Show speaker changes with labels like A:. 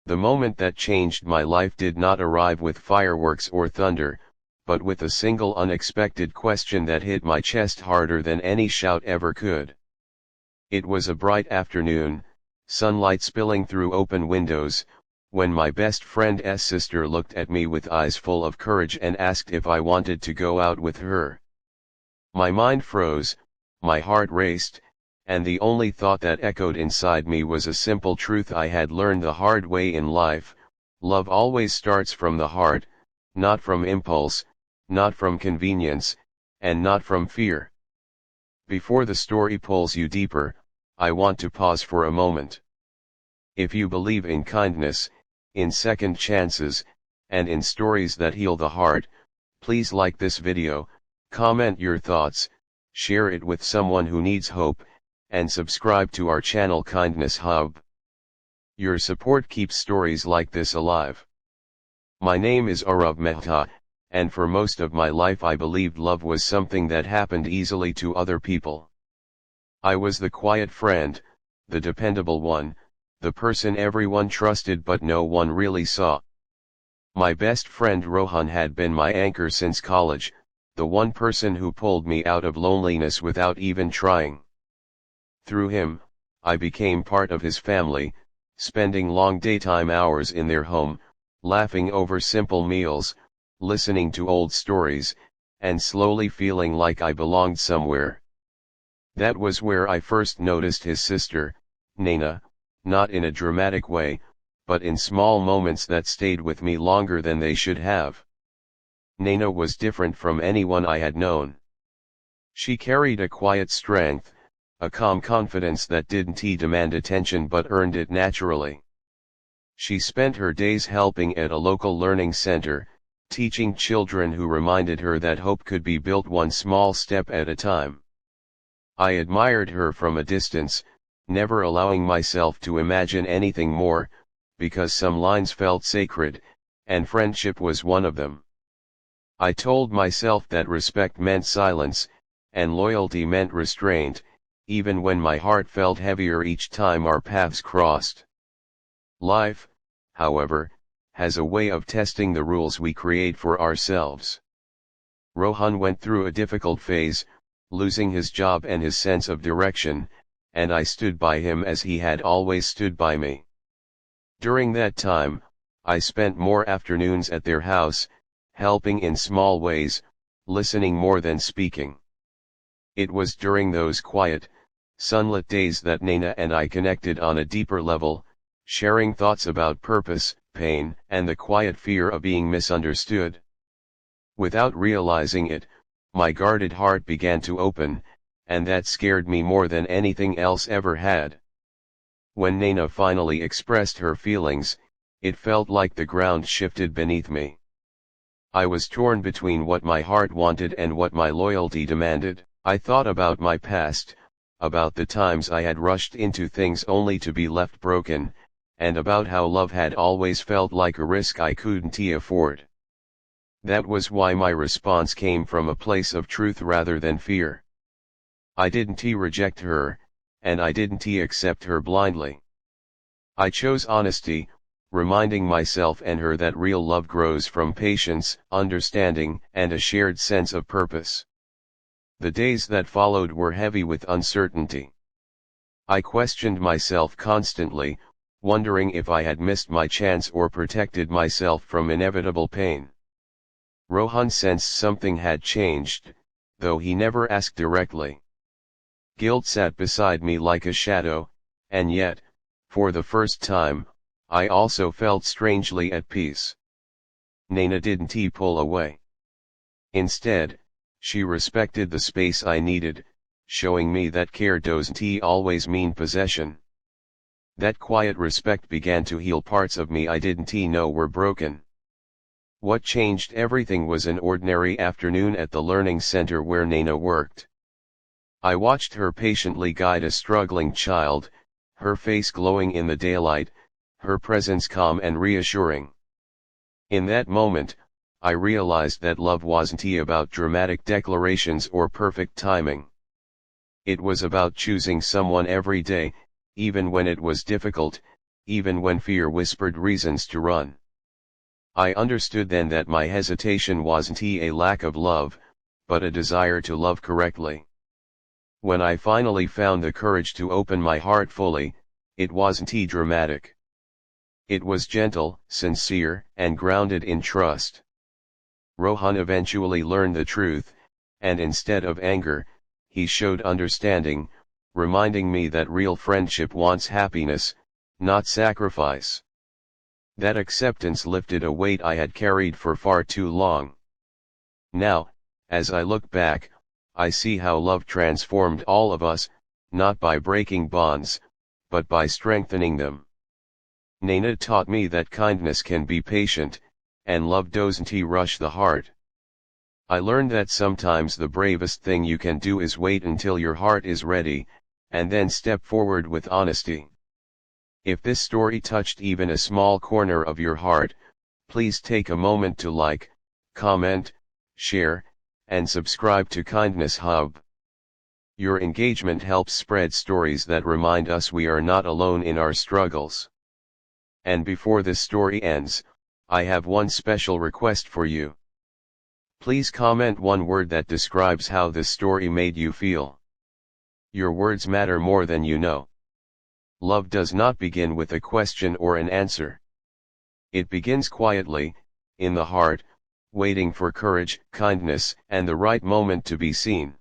A: The moment that changed my life did not arrive with fireworks or thunder, but with a single unexpected question that hit my chest harder than any shout ever could. It was a bright afternoon, sunlight spilling through open windows, when my best friend's sister looked at me with eyes full of courage and asked if I wanted to go out with her. My mind froze, my heart raced, and the only thought that echoed inside me was a simple truth I had learned the hard way in life: love always starts from the heart, not from impulse, not from convenience, and not from fear. Before the story pulls you deeper, I want to pause for a moment. If you believe in kindness, in second chances, and in stories that heal the heart, please like this video, comment your thoughts, share it with someone who needs hope, and subscribe to our channel Kindness Hub. Your support keeps stories like this alive. My name is Arav Mehta, and for most of my life I believed love was something that happened easily to other people. I was the quiet friend, the dependable one, the person everyone trusted but no one really saw. My best friend Rohan had been my anchor since college, the one person who pulled me out of loneliness without even trying. Through him, I became part of his family, spending long daytime hours in their home, laughing over simple meals, listening to old stories, and slowly feeling like I belonged somewhere. That was where I first noticed his sister, Naina, not in a dramatic way, but in small moments that stayed with me longer than they should have. Naina was different from anyone I had known. She carried a quiet strength, a calm confidence that didn't demand attention but earned it naturally. She spent her days helping at a local learning center, teaching children who reminded her that hope could be built one small step at a time. I admired her from a distance, never allowing myself to imagine anything more, because some lines felt sacred, and friendship was one of them. I told myself that respect meant silence, and loyalty meant restraint, even when my heart felt heavier each time our paths crossed. Life, however, has a way of testing the rules we create for ourselves. Rohan went through a difficult phase, losing his job and his sense of direction, and I stood by him as he had always stood by me. During that time, I spent more afternoons at their house, helping in small ways, listening more than speaking. It was during those quiet, sunlit days that Naina and I connected on a deeper level, sharing thoughts about purpose, pain, and the quiet fear of being misunderstood. Without realizing it, my guarded heart began to open, and that scared me more than anything else ever had. When Naina finally expressed her feelings, it felt like the ground shifted beneath me. I was torn between what my heart wanted and what my loyalty demanded. I thought about my past, about the times I had rushed into things only to be left broken, and about how love had always felt like a risk I couldn't afford. That was why my response came from a place of truth rather than fear. I didn't reject her, and I didn't accept her blindly. I chose honesty, reminding myself and her that real love grows from patience, understanding, and a shared sense of purpose. The days that followed were heavy with uncertainty. I questioned myself constantly, wondering if I had missed my chance or protected myself from inevitable pain. Rohan sensed something had changed, though he never asked directly. Guilt sat beside me like a shadow, and yet, for the first time, I also felt strangely at peace. Naina didn't pull away. Instead, she respected the space I needed, showing me that care doesn't always mean possession. That quiet respect began to heal parts of me I didn't know were broken. What changed everything was an ordinary afternoon at the learning center where Naina worked. I watched her patiently guide a struggling child, her face glowing in the daylight, her presence calm and reassuring. In that moment, I realized that love wasn't about dramatic declarations or perfect timing. It was about choosing someone every day, even when it was difficult, even when fear whispered reasons to run. I understood then that my hesitation wasn't a lack of love, but a desire to love correctly. When I finally found the courage to open my heart fully, it wasn't dramatic. It was gentle, sincere, and grounded in trust. Rohan eventually learned the truth, and instead of anger, he showed understanding, reminding me that real friendship wants happiness, not sacrifice. That acceptance lifted a weight I had carried for far too long. Now, as I look back, I see how love transformed all of us, not by breaking bonds, but by strengthening them. Naina taught me that kindness can be patient, and love doesn't rush the heart. I learned that sometimes the bravest thing you can do is wait until your heart is ready, and then step forward with honesty. If this story touched even a small corner of your heart, please take a moment to like, comment, share, and subscribe to Kindness Hub. Your engagement helps spread stories that remind us we are not alone in our struggles. And before this story ends, I have one special request for you. Please comment one word that describes how this story made you feel. Your words matter more than you know. Love does not begin with a question or an answer. It begins quietly, in the heart, waiting for courage, kindness, and the right moment to be seen.